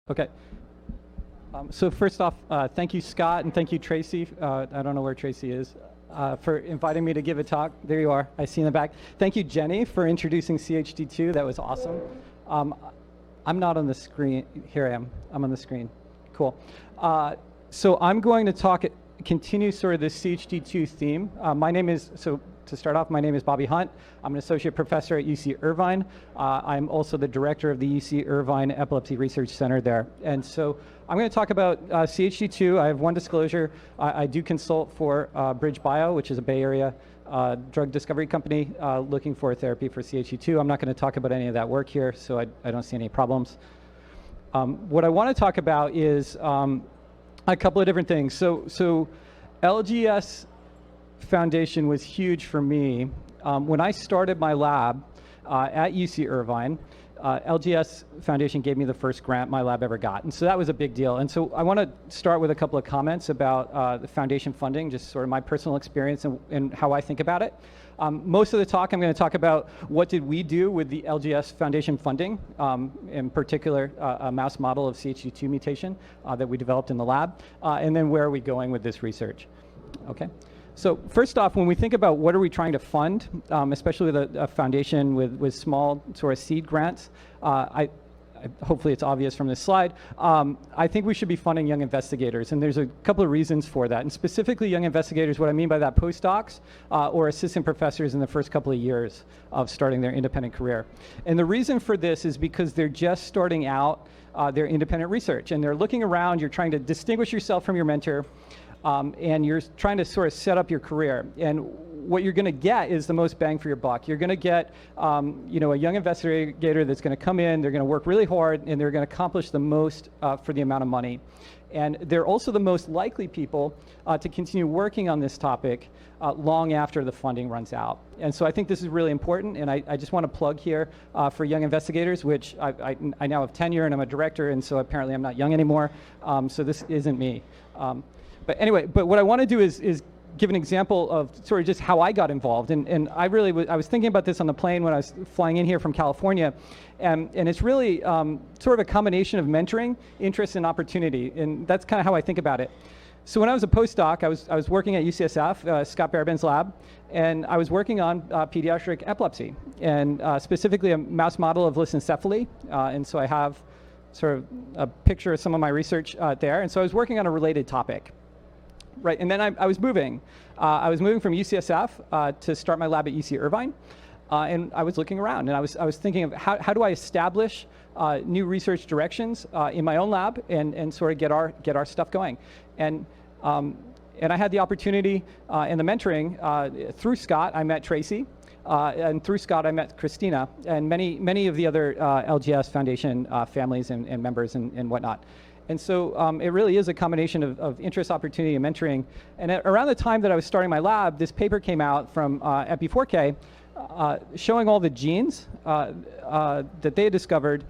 Okay. So first off, thank you, Scott, and thank you, Tracy. I don't know where Tracy is, for inviting me to give a talk. There you are. I see in the back. Thank you, Jenny, for introducing Chd2. That was awesome. I'm not on the screen. Here I am. I'm on the screen. Cool. So I'm going to continue sort of this Chd2 theme. To start off, my name is Bobby Hunt. I'm an associate professor at UC Irvine. I'm also the director of the UC Irvine Epilepsy Research Center there. And so I'm going to talk about Chd2. I have one disclosure. I do consult for BridgeBio, which is a Bay Area drug discovery company looking for a therapy for Chd2. I'm not going to talk about any of that work here, so I don't see any problems. What I want to talk about is a couple of different things. So LGS Foundation was huge for me. When I started my lab at UC Irvine, LGS Foundation gave me the first grant my lab ever got. And so that was a big deal. And so I want to start with a couple of comments about the foundation funding, just sort of my personal experience and how I think about it. Most of the talk, I'm going to talk about what did we do with the LGS Foundation funding, in particular a mouse model of Chd2 mutation that we developed in the lab, and then where are we going with this research. Okay. So first off, when we think about what are we trying to fund, especially with a foundation with small sort of seed grants, hopefully it's obvious from this slide, I think we should be funding young investigators, and there's a couple of reasons for that. And specifically young investigators, what I mean by that, postdocs or assistant professors in the first couple of years of starting their independent career. And the reason for this is because they're just starting out their independent research, and they're looking around, you're trying to distinguish yourself from your mentor, and you're trying to sort of set up your career. And what you're going to get is the most bang for your buck. You're going to get a young investigator that's going to come in, they're going to work really hard, and they're going to accomplish the most for the amount of money. And they're also the most likely people to continue working on this topic long after the funding runs out. And so I think this is really important, and I just want to plug here for young investigators, which I now have tenure and I'm a director, and so apparently I'm not young anymore, so this isn't me. But anyway, what I want to do is give an example of sort of just how I got involved. And I was thinking about this on the plane when I was flying in here from California. And it's really sort of a combination of mentoring, interest, and opportunity. And that's kind of how I think about it. So when I was a postdoc, I was working at UCSF, Scott Barabin's lab, and I was working on pediatric epilepsy, and specifically a mouse model of lissencephaly. And so I have sort of a picture of some of my research there. And so I was working on a related topic. Right, and then I was moving. I was moving from UCSF to start my lab at UC Irvine, and I was looking around, and I was thinking of how do I establish new research directions in my own lab and sort of get our stuff going, and I had the opportunity and the mentoring through Scott. I met Tracy, and through Scott I met Christina and many of the other LGS Foundation families and members and whatnot. And so it really is a combination of interest, opportunity, and mentoring. And around the time that I was starting my lab, this paper came out from Epi4K showing all the genes that they had discovered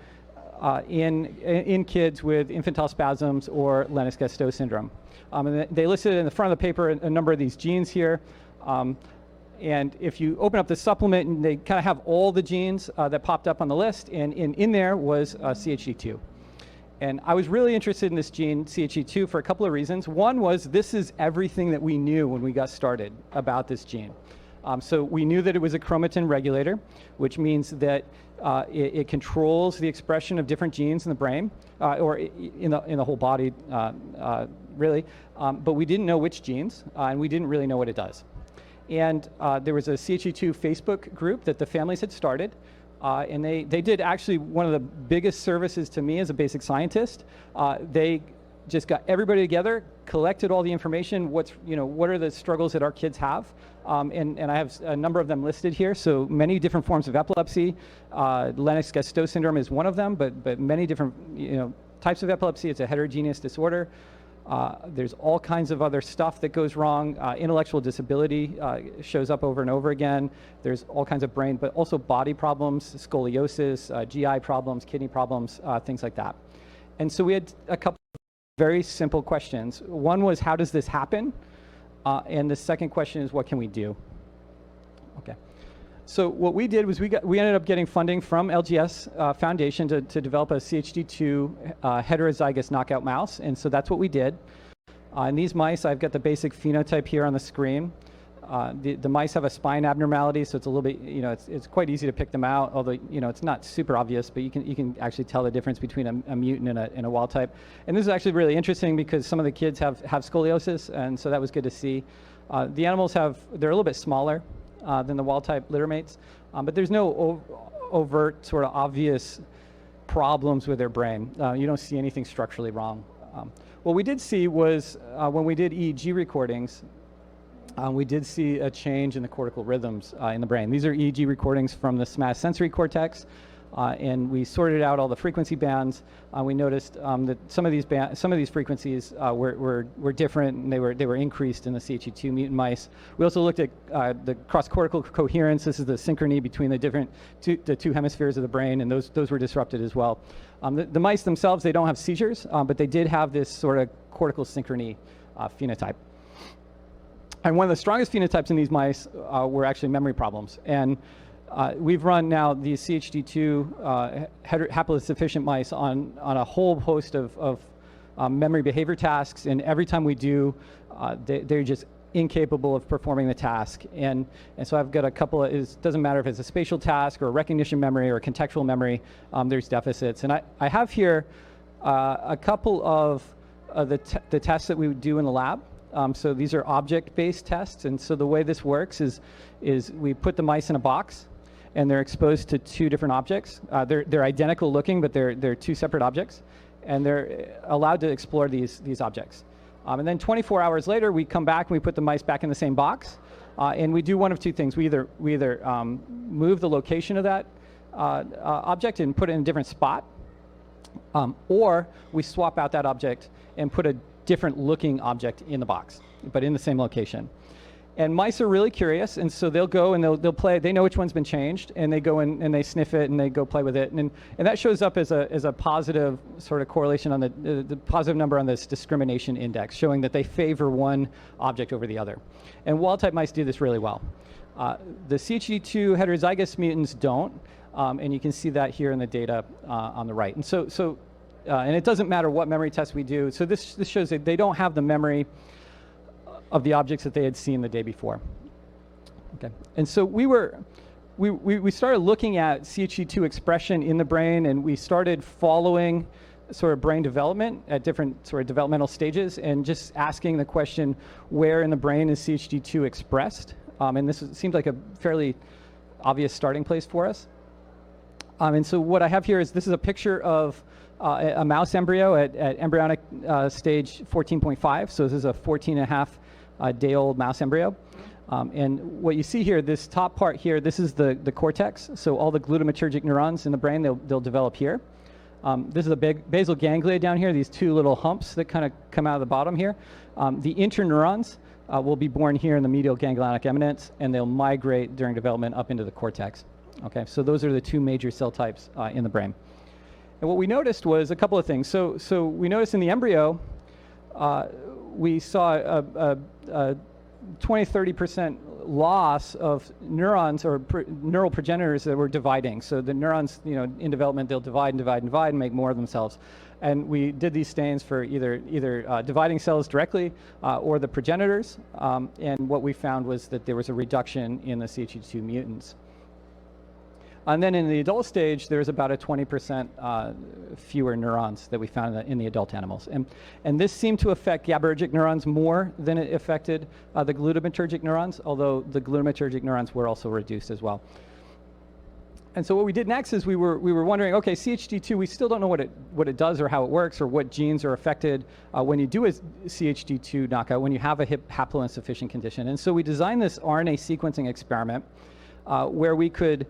in kids with infantile spasms or Lennox-Gastaut syndrome. And they listed in the front of the paper a number of these genes here. And if you open up the supplement, they kind of have all the genes that popped up on the list, and in there was Chd2. And I was really interested in this gene, Chd2, for a couple of reasons. One was this is everything that we knew when we got started about this gene. So we knew that it was a chromatin regulator, which means that it controls the expression of different genes in the brain, or in the whole body, really. But we didn't know which genes, and we didn't really know what it does. And there was a Chd2 Facebook group that the families had started. And they did actually one of the biggest services to me as a basic scientist. They just got everybody together, collected all the information. What are the struggles that our kids have? And I have a number of them listed here. So many different forms of epilepsy. Lennox-Gastaut syndrome is one of them, but many different types of epilepsy. It's a heterogeneous disorder. There's all kinds of other stuff that goes wrong. Intellectual disability shows up over and over again. There's all kinds of brain, but also body problems, scoliosis, GI problems, kidney problems, things like that. And so we had a couple of very simple questions. One was, how does this happen? And the second question is, what can we do? Okay. So what we did was we ended up getting funding from LGS Foundation to develop a Chd2 heterozygous knockout mouse, and so that's what we did. In these mice, I've got the basic phenotype here on the screen. The mice have a spine abnormality, so it's a little bit, it's quite easy to pick them out, although, it's not super obvious, but you can actually tell the difference between a mutant and a wild type. And this is actually really interesting because some of the kids have scoliosis, and so that was good to see. The animals they're a little bit smaller than the wild type litter mates, but there's no overt sort of obvious problems with their brain. You don't see anything structurally wrong. What we did see was when we did EEG recordings, we did see a change in the cortical rhythms in the brain. These are EEG recordings from the somatosensory cortex, and we sorted out all the frequency bands. We noticed that some of these frequencies were different, and they were increased in the Chd2 mutant mice. We also looked at the cross-cortical coherence. This is the synchrony between the two hemispheres of the brain, and those were disrupted as well. The mice themselves, they don't have seizures, but they did have this sort of cortical synchrony phenotype. And one of the strongest phenotypes in these mice were actually memory problems. And we've run now these Chd2 haploinsufficient mice on a whole host of memory behavior tasks, and every time we do, they're just incapable of performing the task. And so I've got a couple of, it doesn't matter if it's a spatial task or a recognition memory or a contextual memory, there's deficits. And I have here a couple of the tests that we would do in the lab. So these are object-based tests, and so the way this works is we put the mice in a box, and they're exposed to two different objects. They're identical looking, but they're two separate objects, and they're allowed to explore these objects. And then 24 hours later, we come back and we put the mice back in the same box, and we do one of two things. We either move the location of that object and put it in a different spot, or we swap out that object and put a different looking object in the box, but in the same location. And mice are really curious, and so they'll go and they'll play. They know which one's been changed, and they go in and they sniff it and they go play with it, and that shows up as a positive sort of correlation on the positive number on this discrimination index, showing that they favor one object over the other. And wild type mice do this really well. The Chd2 heterozygous mutants don't, and you can see that here in the data on the right. And and it doesn't matter what memory test we do. So this shows that they don't have the memory of the objects that they had seen the day before. Okay, and so we started looking at Chd2 expression in the brain, and we started following sort of brain development at different sort of developmental stages, and just asking the question, where in the brain is Chd2 expressed? And this seemed like a fairly obvious starting place for us. And so what I have here is this is a picture of a mouse embryo at embryonic stage 14.5. So this is a 14.5-day-old mouse embryo. And what you see here, this top part here, this is the cortex. So all the glutamatergic neurons in the brain, they'll develop here. This is a big basal ganglia down here, these two little humps that kind of come out of the bottom here. The interneurons will be born here in the medial ganglionic eminence, and they'll migrate during development up into the cortex. Okay, so those are the two major cell types in the brain. And what we noticed was a couple of things. So we noticed in the embryo, we saw a 20-30% loss of neurons or neural progenitors that were dividing. So the neurons, in development, they'll divide and divide and divide and make more of themselves. And we did these stains for either dividing cells directly or the progenitors. And what we found was that there was a reduction in the Chd2 mutants. And then in the adult stage, there's about a 20% fewer neurons that we found in the adult animals. And this seemed to affect GABAergic neurons more than it affected the glutamatergic neurons, although the glutamatergic neurons were also reduced as well. And so what we did next is we were wondering, okay, Chd2, we still don't know what it does or how it works or what genes are affected when you do a Chd2 knockout, when you have a haploinsufficient condition. And so we designed this RNA sequencing experiment where we could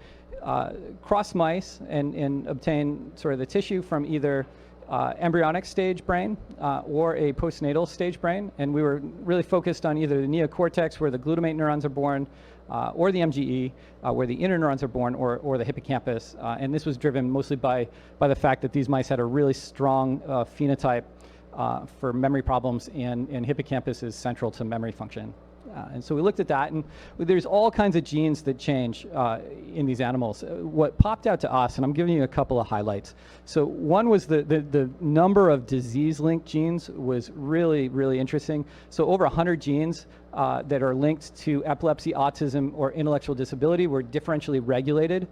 cross mice and obtain sort of the tissue from either embryonic stage brain or a postnatal stage brain. And we were really focused on either the neocortex, where the glutamate neurons are born, or the MGE, where the interneurons are born, or the hippocampus. And this was driven mostly by the fact that these mice had a really strong phenotype for memory problems, and hippocampus is central to memory function. And so we looked at that, and there's all kinds of genes that change in these animals. What popped out to us, and I'm giving you a couple of highlights. So one was the number of disease-linked genes was really, really interesting. So over 100 genes that are linked to epilepsy, autism, or intellectual disability were differentially regulated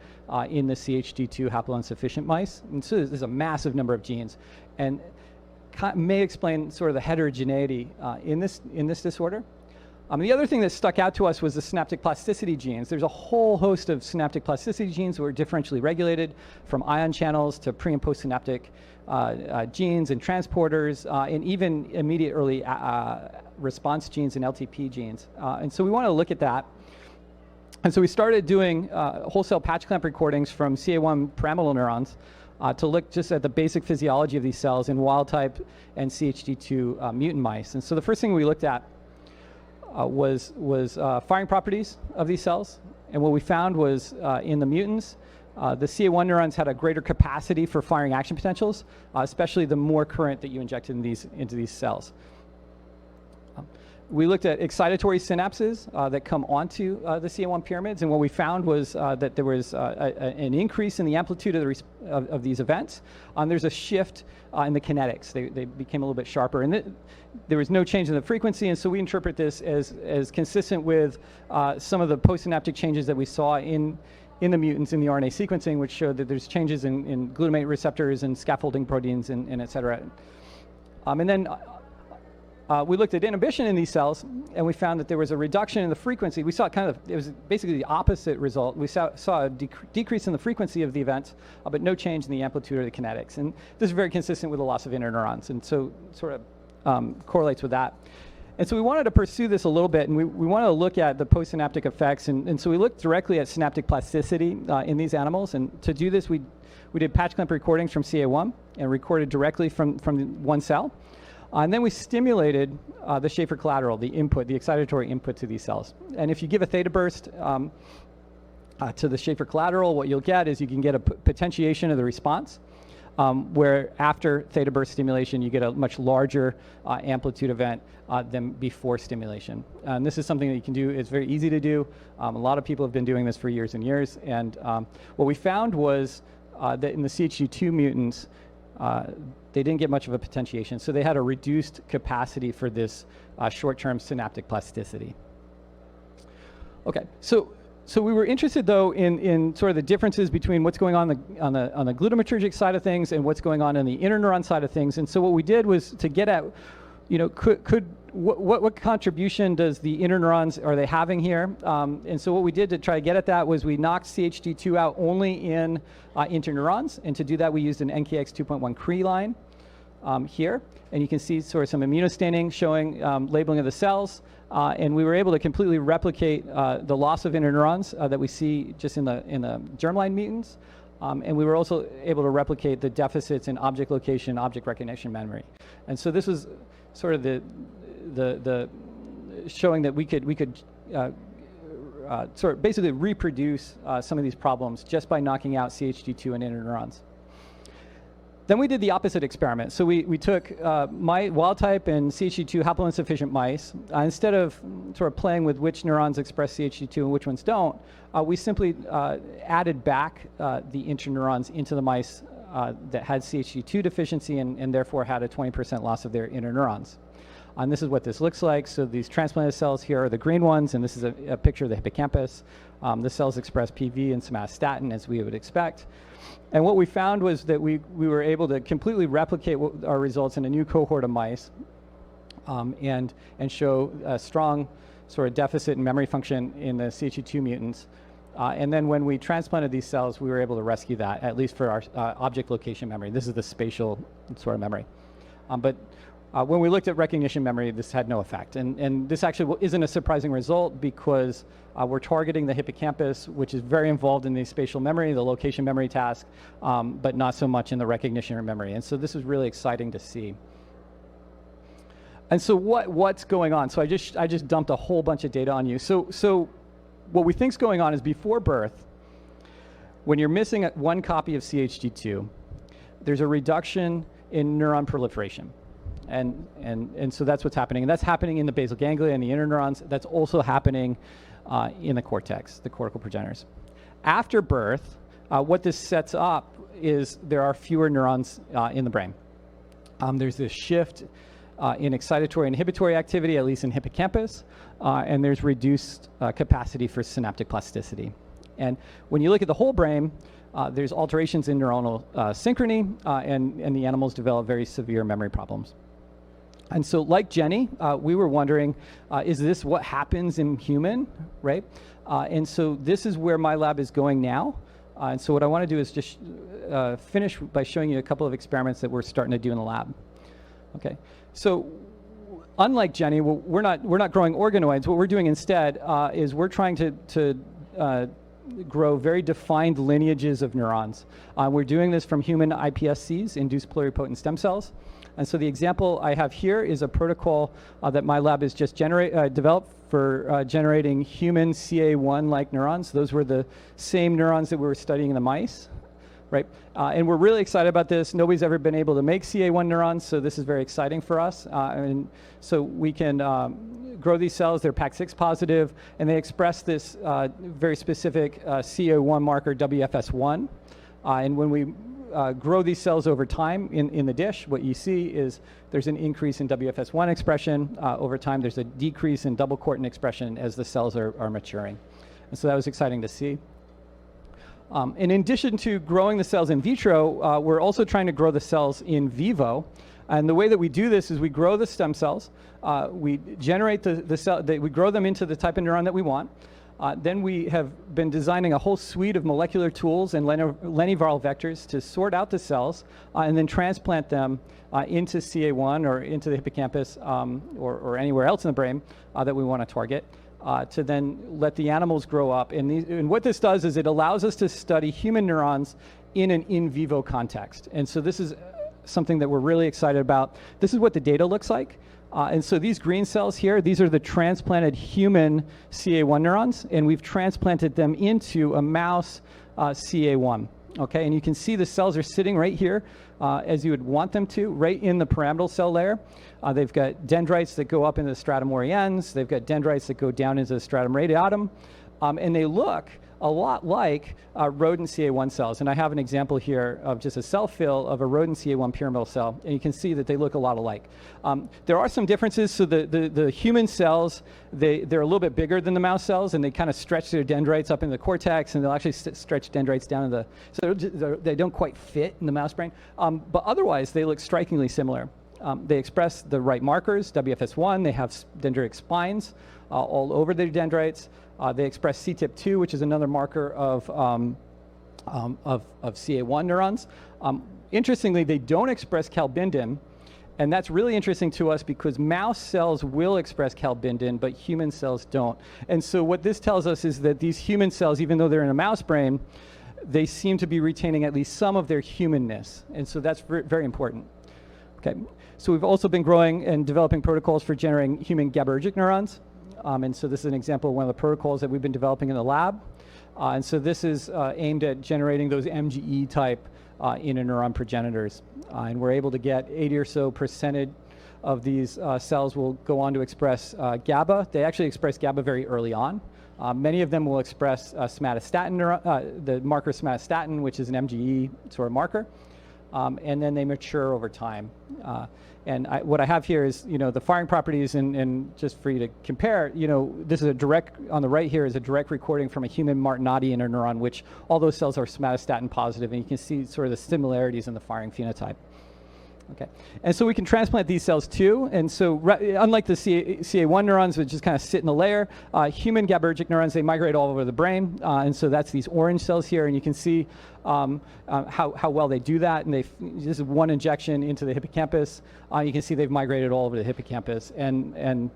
in the Chd2 haploinsufficient mice. And so there's a massive number of genes, and may explain sort of the heterogeneity in this disorder. The other thing that stuck out to us was the synaptic plasticity genes. There's a whole host of synaptic plasticity genes that were differentially regulated, from ion channels to pre and postsynaptic genes and transporters, and even immediate early response genes and LTP genes. And so we want to look at that. And so we started doing whole-cell patch clamp recordings from CA1 pyramidal neurons to look just at the basic physiology of these cells in wild-type and Chd2 mutant mice. And so the first thing we looked at was firing properties of these cells. And what we found was in the mutants, the CA1 neurons had a greater capacity for firing action potentials, especially the more current that you injected into these cells. We looked at excitatory synapses that come onto the CA1 pyramids, and what we found was that there was an increase in the amplitude of these events. There's a shift in the kinetics. They became a little bit sharper, and there was no change in the frequency, and so we interpret this as consistent with some of the postsynaptic changes that we saw in the mutants in the RNA sequencing, which showed that there's changes in glutamate receptors and scaffolding proteins and et cetera. And then we looked at inhibition in these cells, and we found that there was a reduction in the frequency. We saw it was basically the opposite result. We saw a decrease in the frequency of the event, but no change in the amplitude or the kinetics. And this is very consistent with the loss of interneurons, and so sort of correlates with that. And so we wanted to pursue this a little bit, and we wanted to look at the postsynaptic effects. And so we looked directly at synaptic plasticity in these animals. And to do this, we did patch clamp recordings from CA1 and recorded directly from one cell. And then we stimulated the Schaefer collateral, the excitatory input to these cells. And if you give a theta burst to the Schaefer collateral, what you'll get is you can get a potentiation of the response, where after theta burst stimulation, you get a much larger amplitude event than before stimulation. And this is something that you can do. It's very easy to do. A lot of people have been doing this for years and years. And what we found was that in the Chd2 mutants, they didn't get much of a potentiation, so they had a reduced capacity for this short-term synaptic plasticity. Okay, so we were interested though in sort of the differences between what's going on the glutamatergic side of things and what's going on the interneuron side of things. And so what we did was to get at, what contribution does the interneurons are they having here? And so what we did to try to get at that was we knocked Chd2 out only in interneurons, and to do that we used an NKX 2.1 Cree line here, and you can see sort of some immunostaining showing labeling of the cells, and we were able to completely replicate the loss of interneurons that we see just in the germline mutants, and we were also able to replicate the deficits in object location, object recognition memory. And so this was sort of the showing that we could sort of basically reproduce some of these problems just by knocking out Chd2 and interneurons. Then we did the opposite experiment. So we took wild type and Chd2 haploinsufficient mice. Instead of sort of playing with which neurons express Chd2 and which ones don't, we simply added back the interneurons into the mice that had Chd2 deficiency and therefore had a 20% loss of their interneurons. And this is what this looks like. So these transplanted cells here are the green ones, and this is a picture of the hippocampus. The cells express PV and somatostatin, as we would expect. And what we found was that we were able to completely replicate our results in a new cohort of mice and show a strong sort of deficit in memory function in the Chd2 mutants. And then when we transplanted these cells, we were able to rescue that, at least for our object location memory. This is the spatial sort of memory. But when we looked at recognition memory, this had no effect. And this actually isn't a surprising result because we're targeting the hippocampus, which is very involved in the spatial memory, the location memory task, but not so much in the recognition memory. And so this was really exciting to see. And so what's going on? So I just dumped a whole bunch of data on you. So what we think is going on is before birth, when you're missing one copy of Chd2, there's a reduction in neuron proliferation. And so that's what's happening. And that's happening in the basal ganglia and the interneurons. That's also happening in the cortex, the cortical progenitors. After birth, what this sets up is there are fewer neurons in the brain. There's this shift in excitatory and inhibitory activity, at least in hippocampus, and there's reduced capacity for synaptic plasticity. And when you look at the whole brain, there's alterations in neuronal synchrony, and the animals develop very severe memory problems. And so like Jenny, we were wondering, is this what happens in human, right? And so this is where my lab is going now. And so what I want to do is just finish by showing you a couple of experiments that we're starting to do in the lab. Okay, so unlike Jenny, we're not growing organoids. What we're doing instead is we're trying to grow very defined lineages of neurons. We're doing this from human iPSCs, induced pluripotent stem cells. And so the example I have here is a protocol that my lab has just developed for generating human CA1-like neurons. Those were the same neurons that we were studying in the mice, right? And we're really excited about this. Nobody's ever been able to make CA1 neurons, so this is very exciting for us. And so we can grow these cells. They're PAX6 positive, and they express this very specific CA1 marker, WFS1. And when we grow these cells over time in the dish, what you see is there's an increase in WFS1 expression over time. There's a decrease in double cortin expression as the cells are maturing. And so that was exciting to see. In addition to growing the cells in vitro, we're also trying to grow the cells in vivo. And the way that we do this is we grow the stem cells, we generate the cell, we grow them into the type of neuron that we want. Then we have been designing a whole suite of molecular tools and lentiviral vectors to sort out the cells and then transplant them into CA1 or into the hippocampus or anywhere else in the brain that we want to target to then let the animals grow up. And what this does is it allows us to study human neurons in an in vivo context. And so this is something that we're really excited about. This is what the data looks like. And so these green cells here, these are the transplanted human CA1 neurons, and we've transplanted them into a mouse CA1. Okay, and you can see the cells are sitting right here as you would want them to, right in the pyramidal cell layer. They've got dendrites that go up into the stratum moriens. They've got dendrites that go down into the stratum radiatum. And they look a lot like rodent CA1 cells. And I have an example here of just a cell fill of a rodent CA1 pyramidal cell. And you can see that they look a lot alike. There are some differences. So the human cells, they're a little bit bigger than the mouse cells, and they kind of stretch their dendrites up into the cortex, and they'll actually stretch dendrites down to so they don't quite fit in the mouse brain. But otherwise, they look strikingly similar. They express the right markers, WFS1. They have dendritic spines all over their dendrites. They express CTIP2, which is another marker of CA1 neurons. Interestingly, they don't express calbindin, and that's really interesting to us because mouse cells will express calbindin, but human cells don't. And so what this tells us is that these human cells, even though they're in a mouse brain, they seem to be retaining at least some of their humanness, and so that's very important. Okay, so we've also been growing and developing protocols for generating human GABAergic neurons. And so this is an example of one of the protocols that we've been developing in the lab. And so this is aimed at generating those MGE type interneuron progenitors. And we're able to get 80 or so % of these cells will go on to express GABA. They actually express GABA very early on. Many of them will express somatostatin, the marker somatostatin, which is an MGE sort of marker. And then they mature over time. And what I have here is, the firing properties, and just for you to compare, this is a direct, on the right here is a direct recording from a human Martinotti interneuron, which all those cells are somatostatin positive, and you can see sort of the similarities in the firing phenotype. Okay, and so we can transplant these cells too, and so unlike the CA1 neurons, which just kind of sit in the layer, human GABAergic neurons, they migrate all over the brain, and so that's these orange cells here, and you can see how well they do that, and this is one injection into the hippocampus. You can see they've migrated all over the hippocampus, and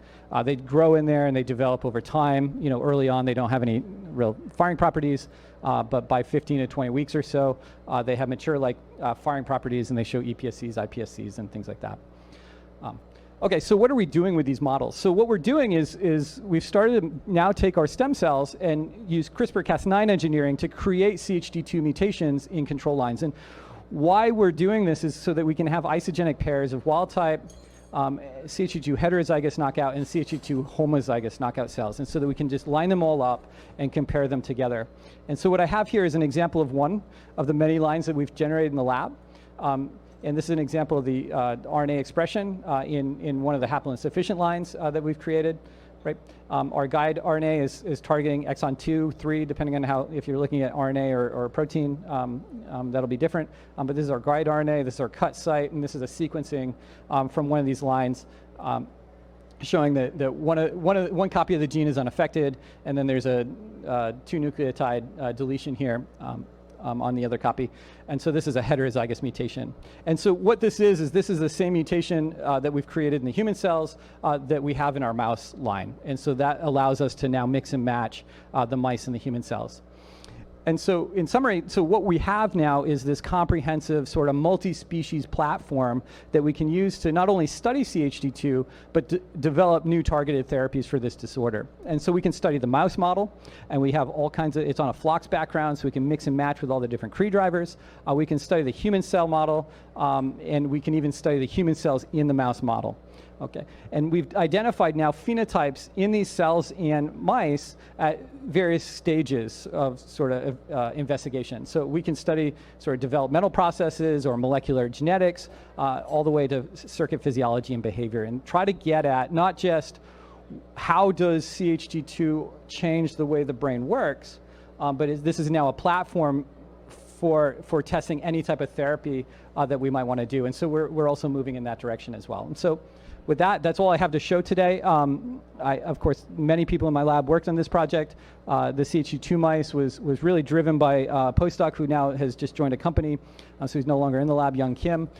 they grow in there and they develop over time. Early on they don't have any real firing properties, but by 15 to 20 weeks or so, they have mature firing properties, and they show EPSCs, iPSCs, and things like that. Okay, so what are we doing with these models? So what we're doing is we've started to now take our stem cells and use CRISPR-Cas9 engineering to create Chd2 mutations in control lines. And why we're doing this is so that we can have isogenic pairs of wild type Chd2 heterozygous knockout and Chd2 homozygous knockout cells, and so that we can just line them all up and compare them together. And so what I have here is an example of one of the many lines that we've generated in the lab. And this is an example of the RNA expression in one of the haploinsufficient lines that we've created. Right. Our guide RNA is targeting exon 2, 3, depending on how, if you're looking at RNA or protein, that'll be different. But this is our guide RNA, this is our cut site, and this is a sequencing from one of these lines showing that one copy of the gene is unaffected, and then there's a 2 nucleotide deletion here on the other copy. And so this is a heterozygous mutation. And so what this is this is the same mutation that we've created in the human cells that we have in our mouse line. And so that allows us to now mix and match the mice and the human cells. And so in summary, so what we have now is this comprehensive sort of multi-species platform that we can use to not only study Chd2, but develop new targeted therapies for this disorder. And so we can study the mouse model, and we have all kinds of, it's on a Flox background, so we can mix and match with all the different Cre drivers. We can study the human cell model, and we can even study the human cells in the mouse model. Okay, and we've identified now phenotypes in these cells and mice at various stages of sort of investigation. So we can study sort of developmental processes or molecular genetics, all the way to circuit physiology and behavior, and try to get at not just how does Chd2 change the way the brain works, but this is now a platform for testing any type of therapy that we might want to do. And so we're also moving in that direction as well. And so with that, that's all I have to show today. Of course, many people in my lab worked on this project. The Chd2 mice was really driven by a postdoc who now has just joined a company, so he's no longer in the lab, Young Kim.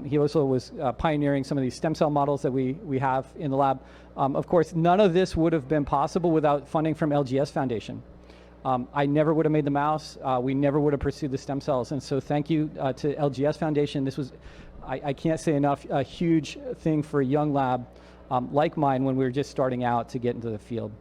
He also was pioneering some of these stem cell models that we have in the lab. Of course, none of this would have been possible without funding from LGS Foundation. I never would have made the mouse. We never would have pursued the stem cells. And so thank you to LGS Foundation. This was, I can't say enough, a huge thing for a young lab like mine when we were just starting out to get into the field.